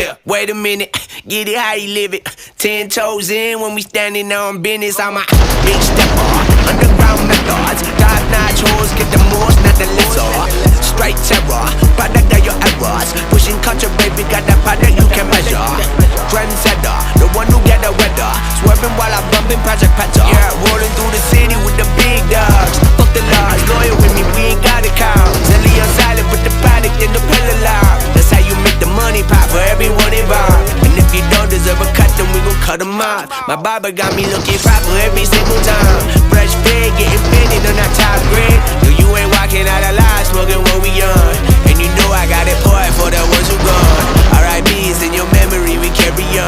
Yeah, wait a minute, get it how you live it. 10 toes in when we standing on business. I'm a big stepper, underground methods. Top-notch hoes, get the most, not the lesser. Straight terror, product of your errors. Pushing culture, baby, got that product you can measure. Trendsetter, the one who get the weather. Swerving while I'm bumping Project Petter. Yeah, rolling through the city with the big dogs. Fuck the laws, loyal with me, we ain't got it count. Zelly on silent, put the product in the pillar loud. That's how you make the money pop for everyone involved. And if you don't deserve a cut, then we gon' cut them off. My barber got me looking proper every single time. Fresh pig, getting fitted on that top grade. No, you ain't walking out alive, smoking what we on. And you know I got it poured for the ones who gone. R.I.P.'s in your memory, we carry on.